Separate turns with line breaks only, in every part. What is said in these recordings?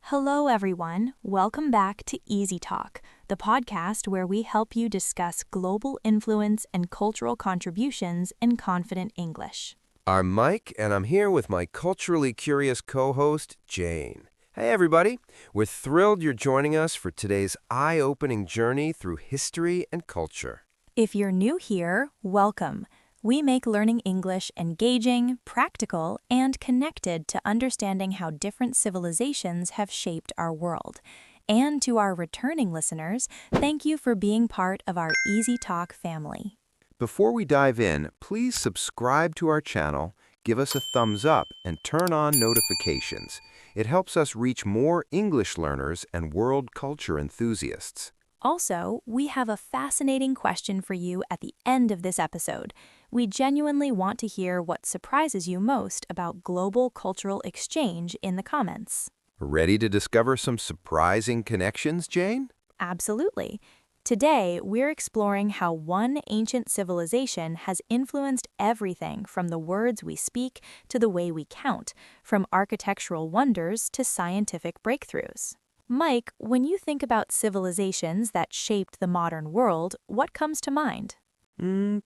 Hello, everyone. Welcome back to Easy Talk, the podcast where we help you discuss global influence and cultural contributions in confident English.
I'm Mike, and I'm here with my culturally curious co-host, Jane. Hey, everybody. We're thrilled you're joining us for today's eye-opening journey through history and culture.
If you're new here, welcome. We make learning English engaging, practical, and connected to understanding how different civilizations have shaped our world. And to our returning listeners, thank you for being part of our Easy Talk family.
Before we dive in, please subscribe to our channel, give us a thumbs up, and turn on notifications. It helps us reach more English learners and world culture enthusiasts.
Also, we have a fascinating question for you at the end of this episode. We genuinely want to hear what surprises you most about global cultural exchange in the comments.
Ready to discover some surprising connections, Jane?
Absolutely. Today, we're exploring how one ancient civilization has influenced everything from the words we speak to the way we count, from architectural wonders to scientific breakthroughs. Mike, when you think about civilizations that shaped the modern world, what comes to mind?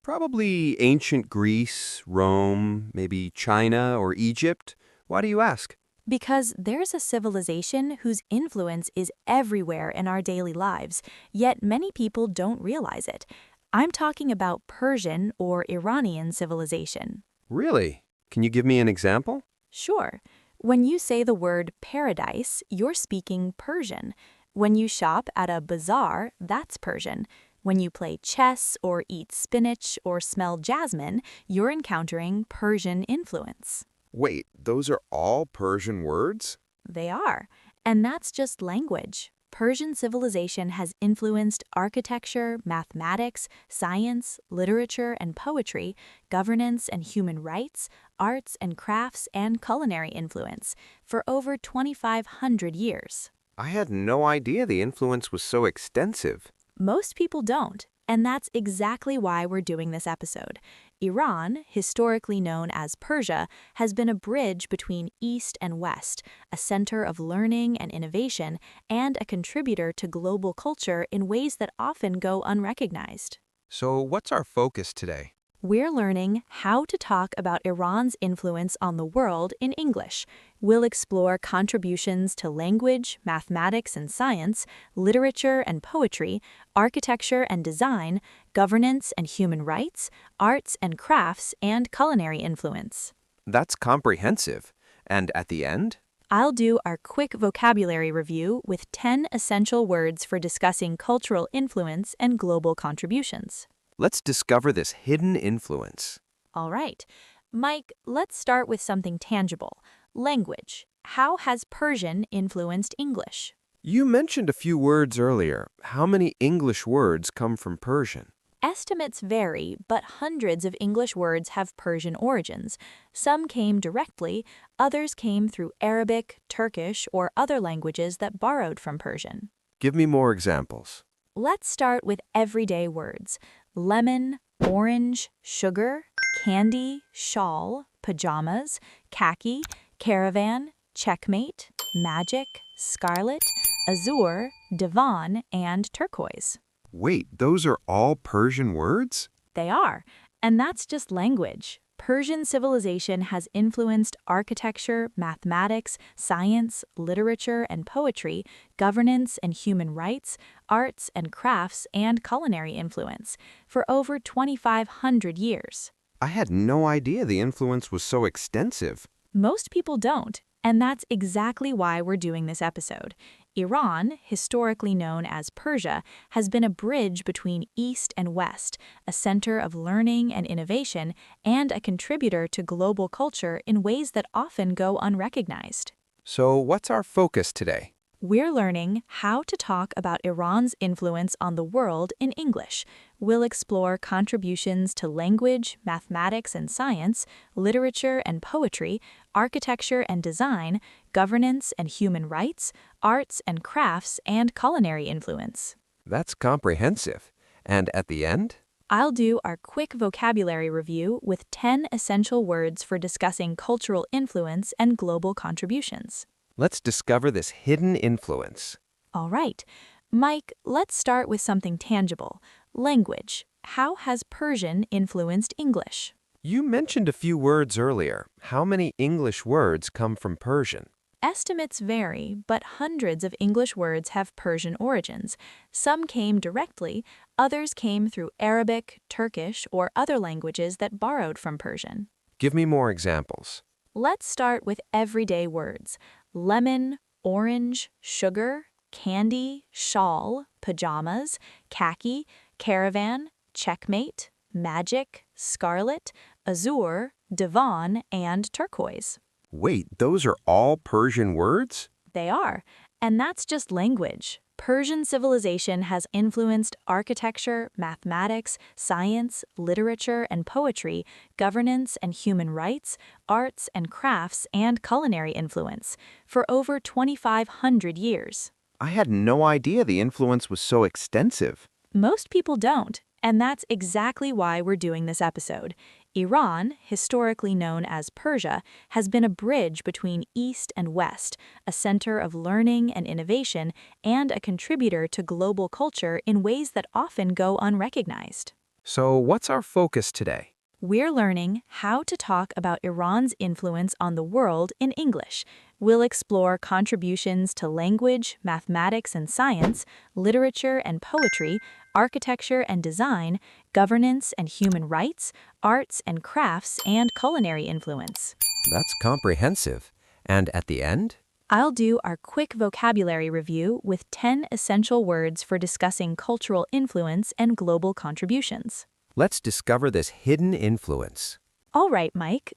Probably ancient Greece, Rome, maybe China or Egypt. Why do you ask?
Because there's a civilization whose influence is everywhere in our daily lives, yet many people don't realize it. I'm talking about Persian or Iranian civilization.
Really? Can you give me an example?
Sure. When you say the word paradise, you're speaking Persian. When you shop at a bazaar, that's Persian. When you play chess or eat spinach or smell jasmine, you're encountering Persian influence.
Wait, those are all Persian words?
They are. And that's just language. Persian civilization has influenced architecture, mathematics, science, literature and poetry, governance and human rights, arts and crafts, and culinary influence for over 2,500 years.
I had no idea the influence was so extensive.
Most people don't, and that's exactly why we're doing this episode. Iran, historically known as Persia, has been a bridge between East and West, a center of learning and innovation, and a contributor to global culture in ways that often go unrecognized.
So what's our focus today?
We're learning how to talk about Iran's influence on the world in English. We'll explore contributions to language, mathematics and science, literature and poetry, architecture and design, governance and human rights, arts and crafts, and culinary influence.
That's comprehensive. And at the end?
I'll do our quick vocabulary review with 10 essential words for discussing cultural influence and global contributions.
Let's discover this hidden influence.
All right. Mike, let's start with something tangible. Language. How has Persian influenced English?
You mentioned a few words earlier. How many English words come from Persian?
Estimates vary, but hundreds of English words have Persian origins. Some came directly, others came through Arabic, Turkish, or other languages that borrowed from Persian.
Give me more examples.
Let's start with everyday words. Lemon, orange, sugar, candy, shawl, pajamas, khaki, caravan, checkmate, magic, scarlet, azure, divan, and turquoise.
Wait, those are all Persian words?
They are, and that's just language. Persian civilization has influenced architecture, mathematics, science, literature and poetry, governance and human rights, arts and crafts, and culinary influence for over 2,500 years.
I had no idea the influence was so extensive.
Most people don't, and that's exactly why we're doing this episode. Iran, historically known as Persia, has been a bridge between East and West, a center of learning and innovation, and a contributor to global culture in ways that often go unrecognized.
So what's our focus today?
We're learning how to talk about Iran's influence on the world in English. We'll explore contributions to language, mathematics and science, literature and poetry, architecture and design, governance and human rights, arts and crafts, and culinary influence.
That's comprehensive. And at the end?
I'll do our quick vocabulary review with 10 essential words for discussing cultural influence and global contributions.
Let's discover this hidden influence.
All right. Mike, let's start with something tangible. Language. How has Persian influenced English?
You mentioned a few words earlier. How many English words come from Persian?
Estimates vary, but hundreds of English words have Persian origins. Some came directly, others came through Arabic, Turkish, or other languages that borrowed from Persian.
Give me more examples.
Let's start with everyday words. Lemon, orange, sugar, candy, shawl, pajamas, khaki, caravan, checkmate, magic, scarlet, azure, divan, and turquoise.
Wait, those are all Persian words?
They are, and that's just language. Persian civilization has influenced architecture, mathematics, science, literature and poetry, governance and human rights, arts and crafts, and culinary influence for over 2,500 years.
I had no idea the influence was so extensive.
Most people don't, and that's exactly why we're doing this episode. Iran, historically known as Persia, has been a bridge between East and West, a center of learning and innovation, and a contributor to global culture in ways that often go unrecognized.
So what's our focus today?
We're learning how to talk about Iran's influence on the world in English. We'll explore contributions to language, mathematics and science, literature and poetry, architecture and design, governance and human rights, arts and crafts, and culinary influence.
That's comprehensive. And at the end?
I'll do our quick vocabulary review with 10 essential words for discussing cultural influence and global contributions.
Let's discover this hidden influence.
All right, Mike,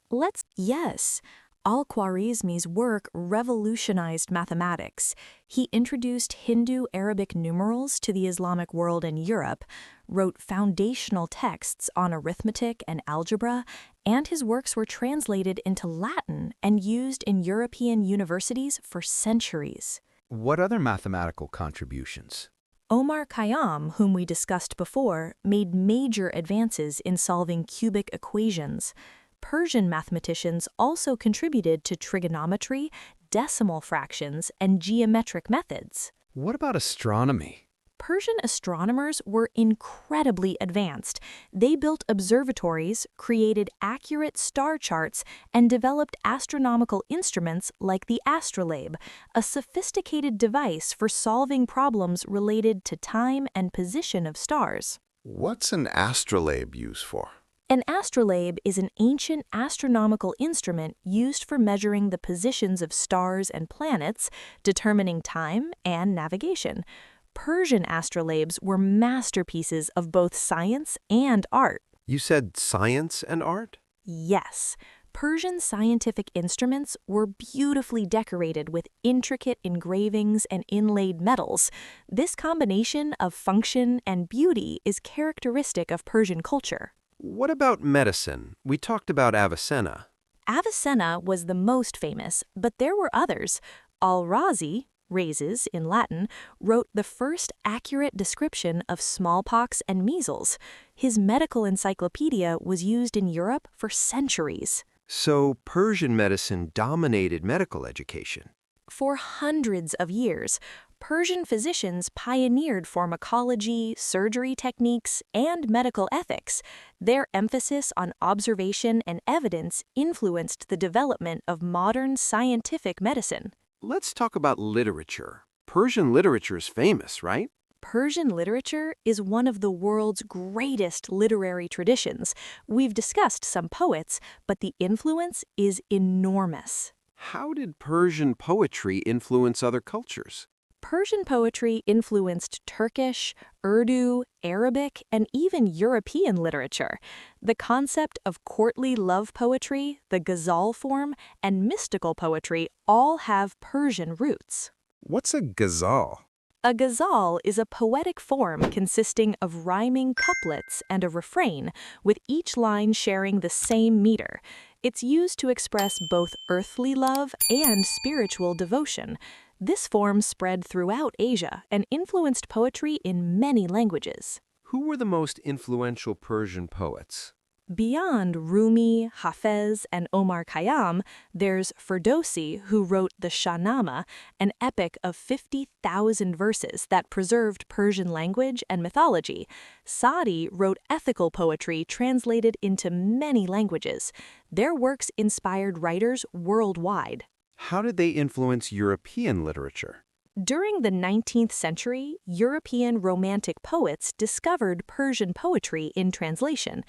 Yes. Al-Khwarizmi's work revolutionized mathematics. He introduced Hindu-Arabic numerals to the Islamic world and Europe, wrote foundational texts on arithmetic and algebra, and his works were translated into Latin and used in European universities for centuries.
What other mathematical contributions?
Omar Khayyam, whom we discussed before, made major advances in solving cubic equations. Persian mathematicians also contributed to trigonometry, decimal fractions, and geometric methods.
What about astronomy?
Persian astronomers were incredibly advanced. They built observatories, created accurate star charts, and developed astronomical instruments like the astrolabe, a sophisticated device for solving problems related to time and position of stars.
What's an astrolabe used for?
An astrolabe is an ancient astronomical instrument used for measuring the positions of stars and planets, determining time and navigation. Persian astrolabes were masterpieces of both science and art.
You said science and art?
Yes, Persian scientific instruments were beautifully decorated with intricate engravings and inlaid metals. This combination of function and beauty is characteristic of Persian culture.
What about medicine? We talked about Avicenna.
Avicenna was the most famous, but there were others. Al-Razi, raises in Latin, wrote the first accurate description of smallpox and measles. His medical encyclopedia was used in Europe for centuries.
So Persian medicine dominated medical education.
For hundreds of years, Persian physicians pioneered pharmacology, surgery techniques, and medical ethics. Their emphasis on observation and evidence influenced the development of modern scientific medicine.
Let's talk about literature. Persian literature is famous, right?
Persian literature is one of the world's greatest literary traditions. We've discussed some poets, but the influence is enormous.
How did Persian poetry influence other cultures?
Persian poetry influenced Turkish, Urdu, Arabic, and even European literature. The concept of courtly love poetry, the ghazal form, and mystical poetry all have Persian roots.
What's a ghazal?
A ghazal is a poetic form consisting of rhyming couplets and a refrain, with each line sharing the same meter. It's used to express both earthly love and spiritual devotion. This form spread throughout Asia and influenced poetry in many languages.
Who were the most influential Persian poets?
Beyond Rumi, Hafez, and Omar Khayyam, there's Ferdowsi, who wrote the Shahnameh, an epic of 50,000 verses that preserved Persian language and mythology. Saadi wrote ethical poetry translated into many languages. Their works inspired writers worldwide.
How did they influence European literature?
During the 19th century, European Romantic poets discovered Persian poetry in translation.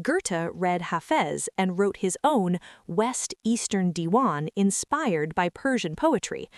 Goethe read Hafez and wrote his own West-Eastern Diwan inspired by Persian poetry.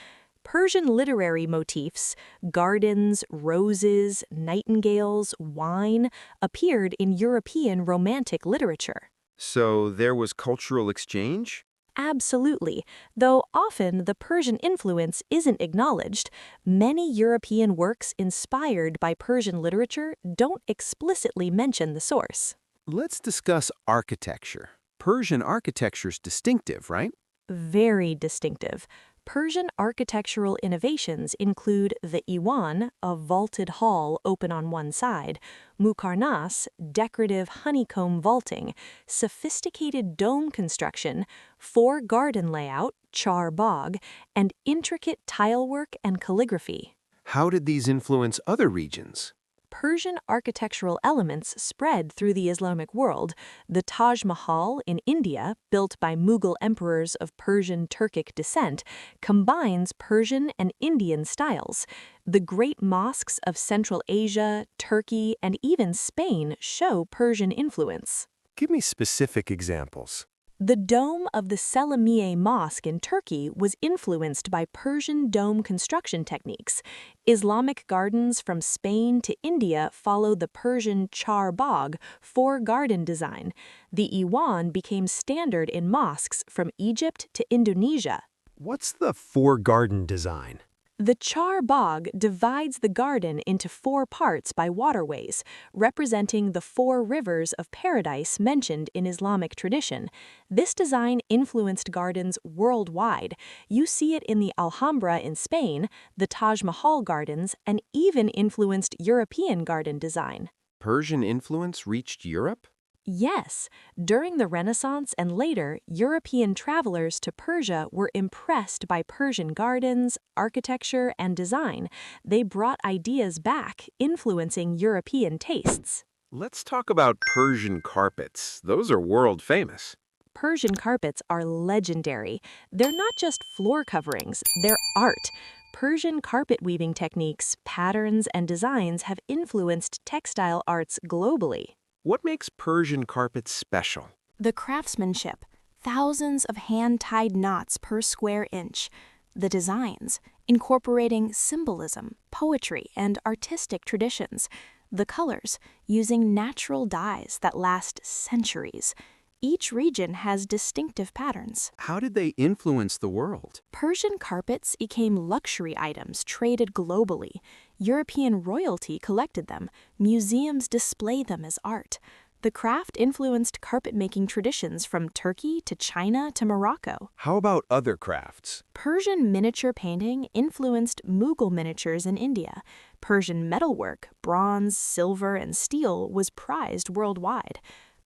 Persian literary motifs, gardens, roses, nightingales, wine, appeared in European Romantic literature.
So there was cultural exchange?
Absolutely. Though often the Persian influence isn't acknowledged, many European works inspired by Persian literature don't explicitly mention the source.
Let's discuss architecture. Persian architecture's distinctive, right?
Very distinctive. Persian architectural innovations include the Iwan, a vaulted hall open on one side, mukarnas, decorative honeycomb vaulting, sophisticated dome construction, four-garden layout, char bagh, and intricate tilework and calligraphy.
How did these influence other regions?
Persian architectural elements spread through the Islamic world. The Taj Mahal in India, built by Mughal emperors of Persian-Turkic descent, combines Persian and Indian styles. The great mosques of Central Asia, Turkey, and even Spain show Persian influence.
Give me specific examples.
The dome of the Selimiye Mosque in Turkey was influenced by Persian dome construction techniques. Islamic gardens from Spain to India follow the Persian char bagh, four-garden design. The Iwan became standard in mosques from Egypt to Indonesia.
What's the four-garden design?
The char bagh divides the garden into four parts by waterways, representing the four rivers of paradise mentioned in Islamic tradition. This design influenced gardens worldwide. You see it in the Alhambra in Spain, the Taj Mahal gardens, and even influenced European garden design.
Persian influence reached Europe?
Yes, during the Renaissance and later, European travelers to Persia were impressed by Persian gardens, architecture, and design. They brought ideas back, influencing European tastes.
Let's talk about Persian carpets. Those are world famous.
Persian carpets are legendary. They're not just floor coverings, they're art. Persian carpet weaving techniques, patterns, and designs have influenced textile arts globally.
What makes Persian carpets special?
The craftsmanship, thousands of hand-tied knots per square inch. The designs, incorporating symbolism, poetry, and artistic traditions. The colors, using natural dyes that last centuries. Each region has distinctive patterns.
How did they influence the world?
Persian carpets became luxury items traded globally. European royalty collected them. Museums display them as art. The craft influenced carpet-making traditions from Turkey to China to Morocco.
How about other crafts?
Persian miniature painting influenced Mughal miniatures in India. Persian metalwork, bronze, silver, and steel was prized worldwide.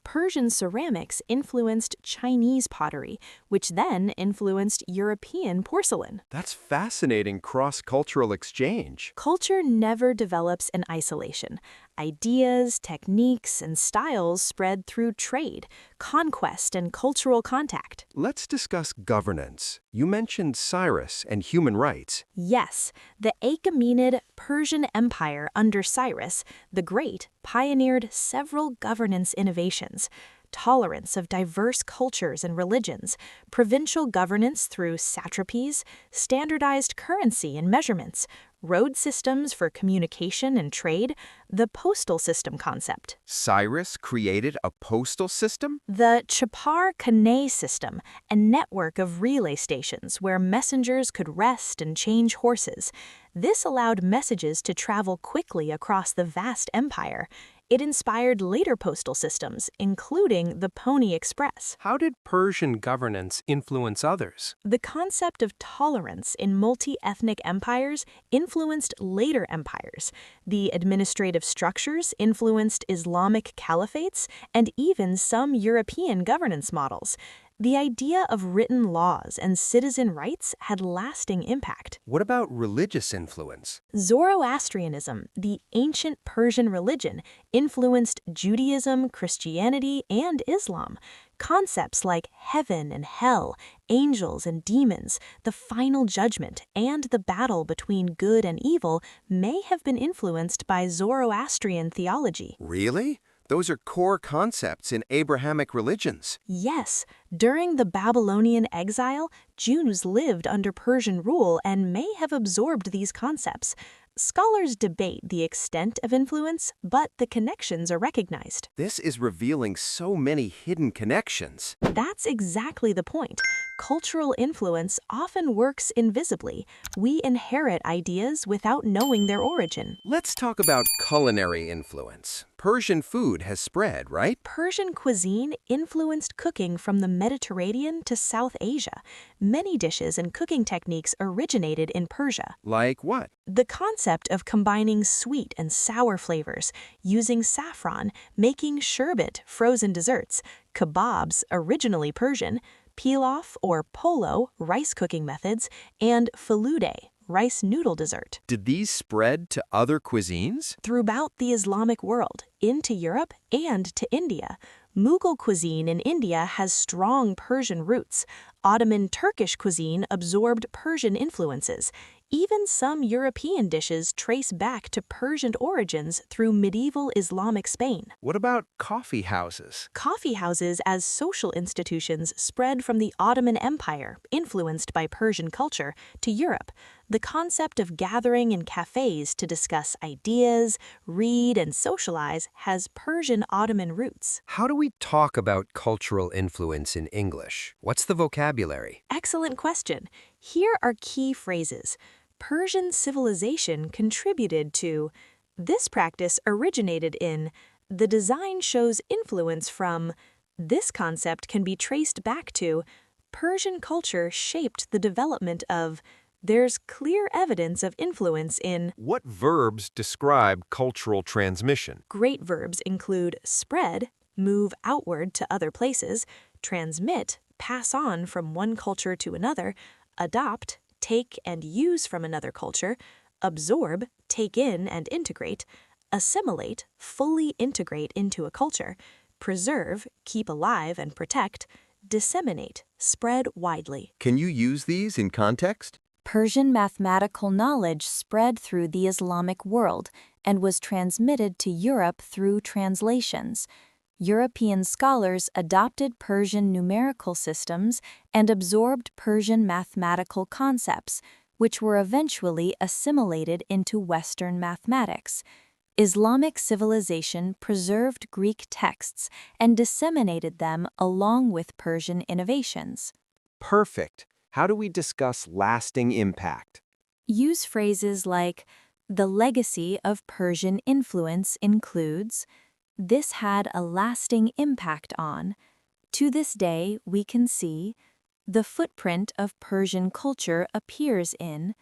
Persian ceramics influenced Chinese pottery, which then influenced European porcelain.
That's fascinating cross-cultural exchange.
Culture never develops in isolation. Ideas, techniques, and styles spread through trade, conquest, and cultural contact.
Let's discuss governance. You mentioned Cyrus and human rights.
Yes, the Achaemenid Persian Empire under Cyrus the Great pioneered several governance innovations. Tolerance of diverse cultures and religions, provincial governance through satrapies, standardized currency and measurements, road systems for communication and trade, the postal system concept.
Cyrus created a postal system?
The Chapar Khaneh system, a network of relay stations where messengers could rest and change horses. This allowed messages to travel quickly across the vast empire. It inspired later postal systems, including the Pony Express.
How did Persian governance influence others?
The concept of tolerance in multi-ethnic empires influenced later empires. The administrative structures influenced Islamic caliphates and even some European governance models. The idea of written laws and citizen rights had lasting impact.
What about religious influence?
Zoroastrianism, the ancient Persian religion, influenced Judaism, Christianity, and Islam. Concepts like heaven and hell, angels and demons, the final judgment, and the battle between good and evil may have been influenced by Zoroastrian theology.
Really? Those are core concepts in Abrahamic religions.
Yes, during the Babylonian exile, Jews lived under Persian rule and may have absorbed these concepts. Scholars debate the extent of influence, but the connections are recognized.
This is revealing so many hidden connections.
That's exactly the point. Cultural influence often works invisibly. We inherit ideas without knowing their origin.
Let's talk about culinary influence. Persian food has spread, right?
Persian cuisine influenced cooking from the Mediterranean to South Asia. Many dishes and cooking techniques originated in Persia.
Like what?
The concept of combining sweet and sour flavors, using saffron, making sherbet, frozen desserts, kebabs, originally Persian, pilaf or polo, rice cooking methods, and falude, rice noodle dessert.
Did these spread to other cuisines?
Throughout the Islamic world, into Europe and to India. Mughal cuisine in India has strong Persian roots. Ottoman Turkish cuisine absorbed Persian influences. Even some European dishes trace back to Persian origins through medieval Islamic Spain.
What about coffee houses?
Coffee houses as social institutions spread from the Ottoman Empire, influenced by Persian culture, to Europe. The concept of gathering in cafes to discuss ideas, read, and socialize has Persian Ottoman roots.
How do we talk about cultural influence in English? What's the vocabulary?
Excellent question. Here are key phrases. Persian civilization contributed to. This practice originated in. The design shows influence from. This concept can be traced back to. Persian culture shaped the development of. There's clear evidence of influence in.
What verbs describe cultural transmission?
Great verbs include spread, move outward to other places, transmit, pass on from one culture to another, adopt, take and use from another culture, absorb, take in and integrate, assimilate, fully integrate into a culture, preserve, keep alive and protect, disseminate, spread widely.
Can you use these in context?
Persian mathematical knowledge spread through the Islamic world and was transmitted to Europe through translations. European scholars adopted Persian numerical systems and absorbed Persian mathematical concepts, which were eventually assimilated into Western mathematics. Islamic civilization preserved Greek texts and disseminated them along with Persian innovations.
Perfect. How do we discuss lasting impact?
Use phrases like, the legacy of Persian influence includes, this had a lasting impact on, to this day we can see, the footprint of Persian culture appears in,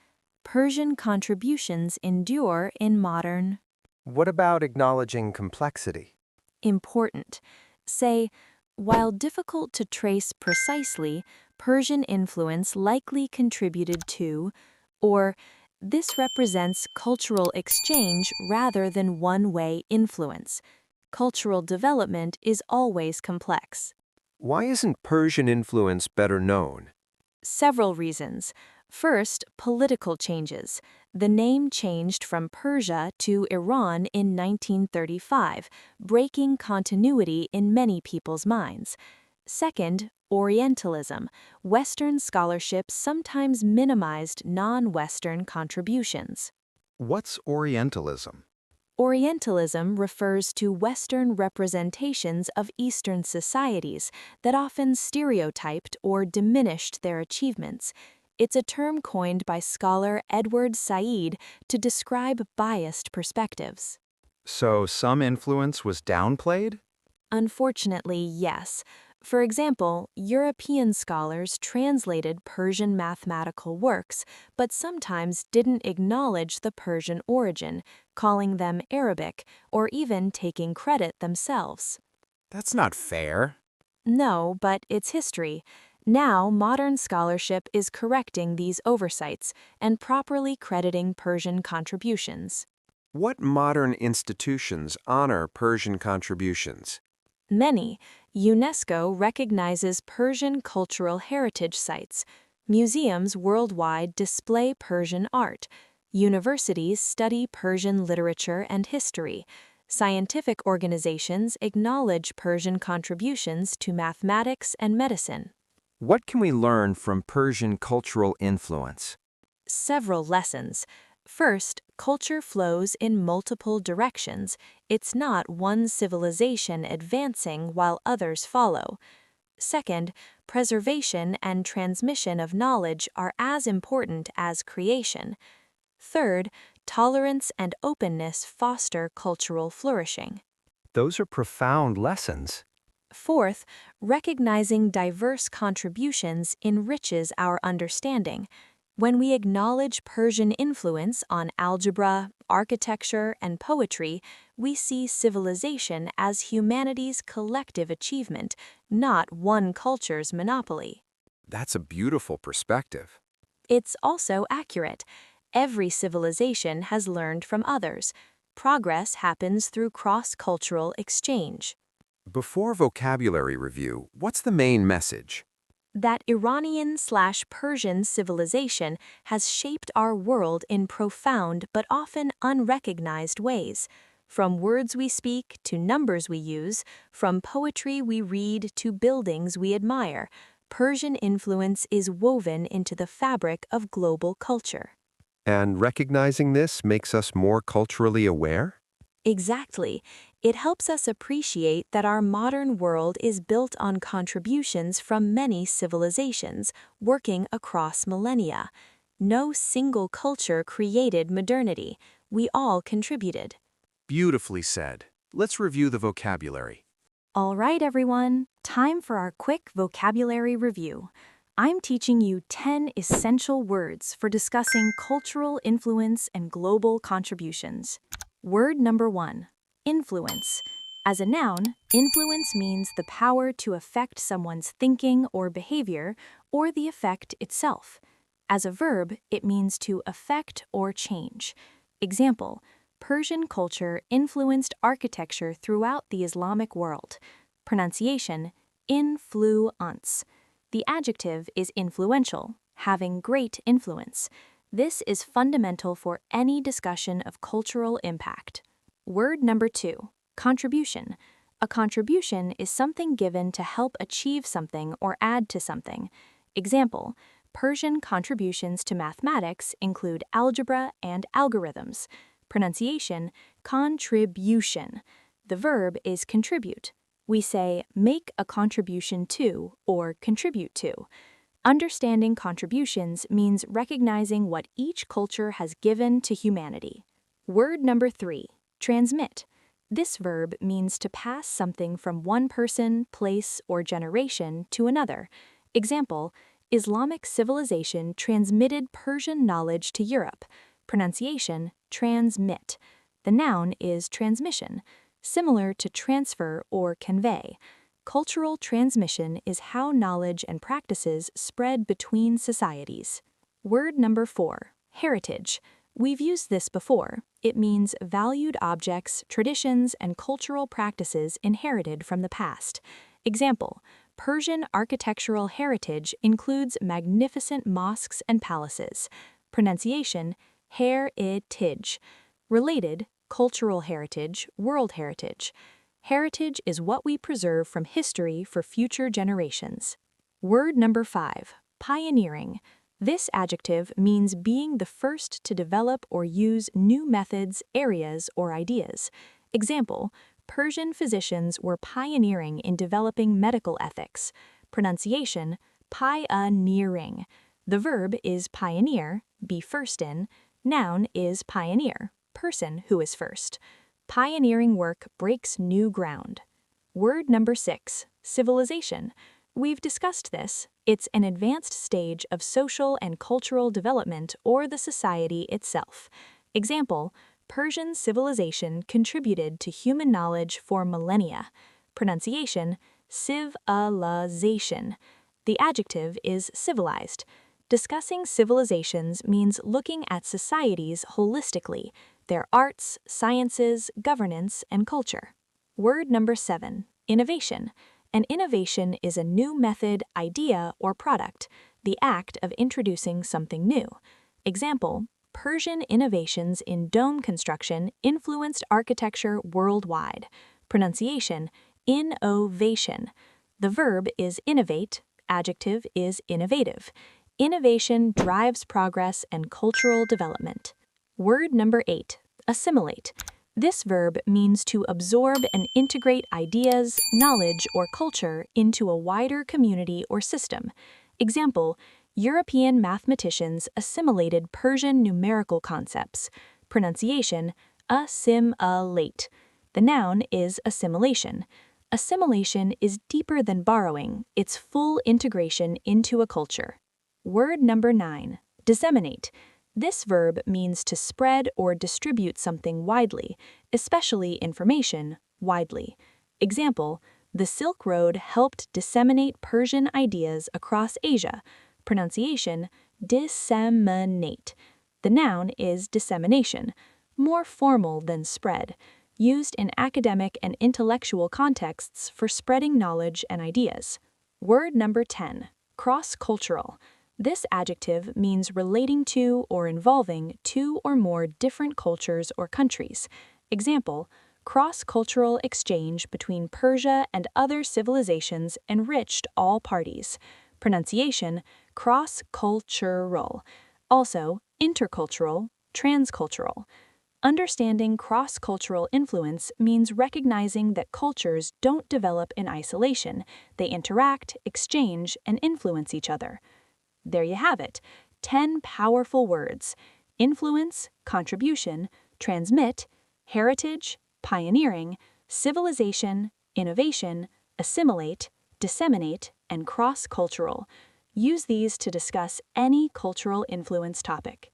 Persian contributions endure in modern.
What about acknowledging complexity?
Important. Say, while difficult to trace precisely, Persian influence likely contributed to, or this represents cultural exchange rather than one-way influence. Cultural development is always complex.
Why isn't Persian influence better known?
Several reasons. First, political changes. The name changed from Persia to Iran in 1935, breaking continuity in many people's minds. Second, Orientalism. Western scholarship sometimes minimized non-Western contributions.
What's Orientalism?
Orientalism refers to Western representations of Eastern societies that often stereotyped or diminished their achievements. It's a term coined by scholar Edward Said to describe biased perspectives.
So some influence was downplayed?
Unfortunately, yes. For example, European scholars translated Persian mathematical works, but sometimes didn't acknowledge the Persian origin, calling them Arabic, or even taking credit themselves.
That's not fair.
No, but it's history. Now, modern scholarship is correcting these oversights and properly crediting Persian contributions.
What modern institutions honor Persian contributions?
Many. UNESCO recognizes Persian cultural heritage sites. Museums worldwide display Persian art. Universities study Persian literature and history. Scientific organizations acknowledge Persian contributions to mathematics and medicine.
What can we learn from Persian cultural influence?
Several lessons. First, culture flows in multiple directions. It's not one civilization advancing while others follow. Second, preservation and transmission of knowledge are as important as creation. Third, tolerance and openness foster cultural flourishing.
Those are profound lessons.
Fourth, recognizing diverse contributions enriches our understanding. When we acknowledge Persian influence on algebra, architecture, and poetry, we see civilization as humanity's collective achievement, not one culture's monopoly.
That's a beautiful perspective.
It's also accurate. Every civilization has learned from others. Progress happens through cross-cultural exchange.
Before vocabulary review, what's the main message?
That Iranian/Persian civilization has shaped our world in profound but often unrecognized ways. From words we speak to numbers we use, from poetry we read to buildings we admire, Persian influence is woven into the fabric of global culture.
And recognizing this makes us more culturally aware?
Exactly. It helps us appreciate that our modern world is built on contributions from many civilizations, working across millennia. No single culture created modernity. We all contributed.
Beautifully said. Let's review the vocabulary.
All right, everyone. Time for our quick vocabulary review. I'm teaching you 10 essential words for discussing cultural influence and global contributions. Word number 1, influence. As a noun, influence means the power to affect someone's thinking or behavior, or the effect itself. As a verb, it means to affect or change. Example, Persian culture influenced architecture throughout the Islamic world. Pronunciation, influence. The adjective is influential, having great influence. This is fundamental for any discussion of cultural impact. Word number 2, contribution. A contribution is something given to help achieve something or add to something. Example, Persian contributions to mathematics include algebra and algorithms. Pronunciation, contribution. The verb is contribute. We say make a contribution to or contribute to. Understanding contributions means recognizing what each culture has given to humanity. Word number 3, transmit. This verb means to pass something from one person, place, or generation to another. Example, Islamic civilization transmitted Persian knowledge to Europe. Pronunciation, transmit. The noun is transmission, similar to transfer or convey. Cultural transmission is how knowledge and practices spread between societies. Word number 4, heritage. We've used this before. It means valued objects, traditions, and cultural practices inherited from the past. Example, Persian architectural heritage includes magnificent mosques and palaces. Pronunciation, heritage. Related, cultural heritage, world heritage. Heritage is what we preserve from history for future generations. Word number 5, pioneering. This adjective means being the first to develop or use new methods, areas, or ideas. Example, Persian physicians were pioneering in developing medical ethics. Pronunciation, pioneering. The verb is pioneer, be first in. Noun is pioneer, person who is first. Pioneering work breaks new ground. Word number 6, civilization. We've discussed this. It's an advanced stage of social and cultural development or the society itself. Example, Persian civilization contributed to human knowledge for millennia. Pronunciation, civilization. The adjective is civilized. Discussing civilizations means looking at societies holistically, their arts, sciences, governance, and culture. Word number 7, innovation. An innovation is a new method, idea, or product, the act of introducing something new. Example, Persian innovations in dome construction influenced architecture worldwide. Pronunciation, innovation. The verb is innovate, adjective is innovative. Innovation drives progress and cultural development. Word number 8, assimilate. This verb means to absorb and integrate ideas, knowledge, or culture into a wider community or system. Example, European mathematicians assimilated Persian numerical concepts. Pronunciation, assimilate. The noun is assimilation. Assimilation is deeper than borrowing, it's full integration into a culture. Word number 9, disseminate. This verb means to spread or distribute something widely, especially information, widely. Example, the Silk Road helped disseminate Persian ideas across Asia. Pronunciation, disseminate. The noun is dissemination, more formal than spread, used in academic and intellectual contexts for spreading knowledge and ideas. Word number 10, cross-cultural. This adjective means relating to or involving two or more different cultures or countries. Example, cross-cultural exchange between Persia and other civilizations enriched all parties. Pronunciation, cross-cultural. Also, intercultural, transcultural. Understanding cross-cultural influence means recognizing that cultures don't develop in isolation. They interact, exchange, and influence each other. There you have it, 10 powerful words: influence, contribution, transmit, heritage, pioneering, civilization, innovation, assimilate, disseminate, and cross-cultural. Use these to discuss any cultural influence topic.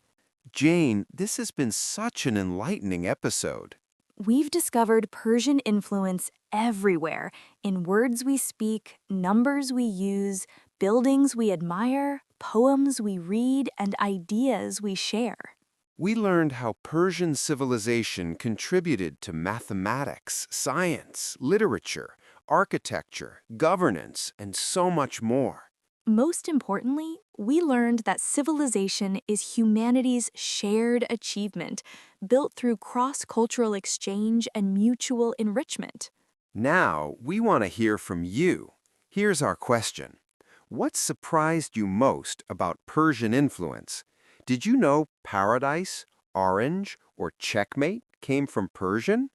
Jane, this has been such an enlightening episode.
We've discovered Persian influence everywhere, in words we speak, numbers we use, buildings we admire, poems we read, and ideas we share.
We learned how Persian civilization contributed to mathematics, science, literature, architecture, governance, and so much more.
Most importantly, we learned that civilization is humanity's shared achievement, built through cross-cultural exchange and mutual enrichment.
Now, we want to hear from you. Here's our question. What surprised you most about Persian influence? Did you know paradise, orange, or checkmate came from Persian?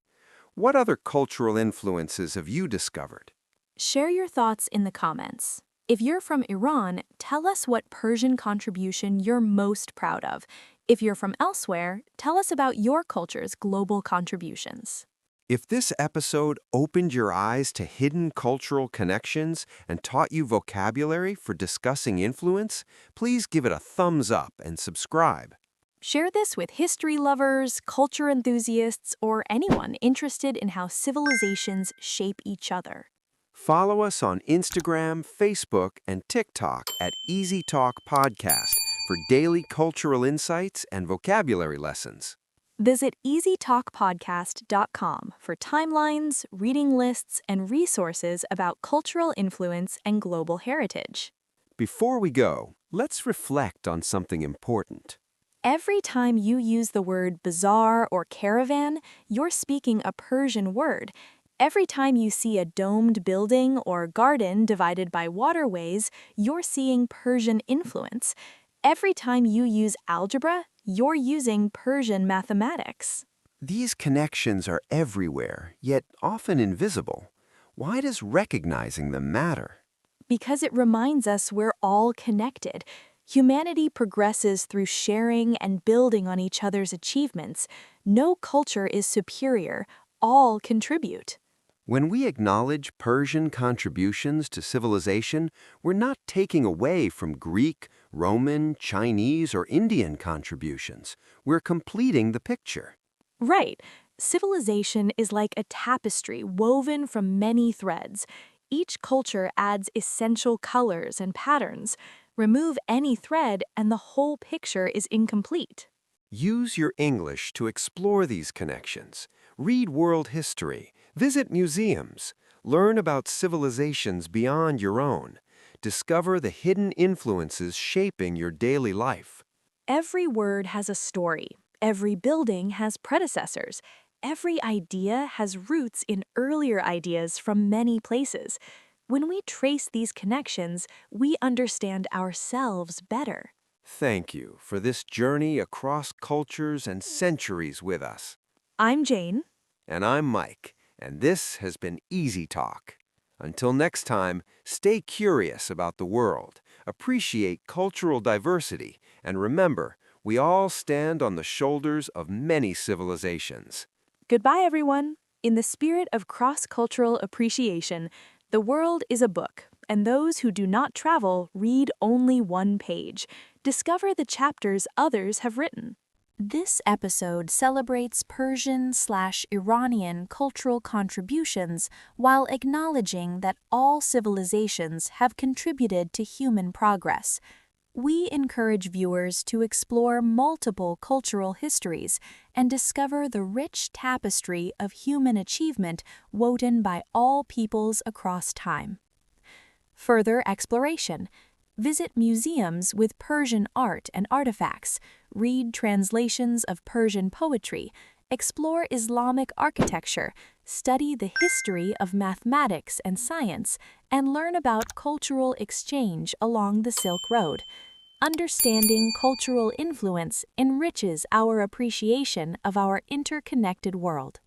What other cultural influences have you discovered?
Share your thoughts in the comments. If you're from Iran, tell us what Persian contribution you're most proud of. If you're from elsewhere, tell us about your culture's global contributions.
If this episode opened your eyes to hidden cultural connections and taught you vocabulary for discussing influence, please give it a thumbs up and subscribe.
Share this with history lovers, culture enthusiasts, or anyone interested in how civilizations shape each other.
Follow us on Instagram, Facebook, and TikTok at Easy Talk Podcast for daily cultural insights and vocabulary lessons.
Visit easytalkpodcast.com for timelines, reading lists, and resources about cultural influence and global heritage.
Before we go, let's reflect on something important.
Every time you use the word bazaar or caravan, you're speaking a Persian word. Every time you see a domed building or garden divided by waterways, you're seeing Persian influence. Every time you use algebra, you're using Persian mathematics.
These connections are everywhere, yet often invisible. Why does recognizing them matter?
Because it reminds us we're all connected. Humanity progresses through sharing and building on each other's achievements. No culture is superior. all contribute.
When we acknowledge Persian contributions to civilization, we're not taking away from Greek, Roman, Chinese, or Indian contributions. We're completing the picture.
Right. Civilization is like a tapestry woven from many threads. Each culture adds essential colors and patterns. Remove any thread and the whole picture is incomplete.
Use your English to explore these connections. Read world history, visit museums, learn about civilizations beyond your own. Discover the hidden influences shaping your daily life.
Every word has a story. Every building has predecessors. Every idea has roots in earlier ideas from many places. When we trace these connections, we understand ourselves better.
Thank you for this journey across cultures and centuries with us.
I'm Jane.
And I'm Mike, and this has been Easy Talk. Until next time, stay curious about the world, appreciate cultural diversity, and remember, we all stand on the shoulders of many civilizations.
Goodbye, everyone. In the spirit of cross-cultural appreciation, the world is a book, and those who do not travel read only one page. Discover the chapters others have written. This episode celebrates Persian/Iranian cultural contributions while acknowledging that all civilizations have contributed to human progress. We encourage viewers to explore multiple cultural histories and discover the rich tapestry of human achievement woven by all peoples across time. Further exploration. Visit museums with Persian art and artifacts, read translations of Persian poetry, explore Islamic architecture, study the history of mathematics and science, and learn about cultural exchange along the Silk Road. Understanding cultural influence enriches our appreciation of our interconnected world.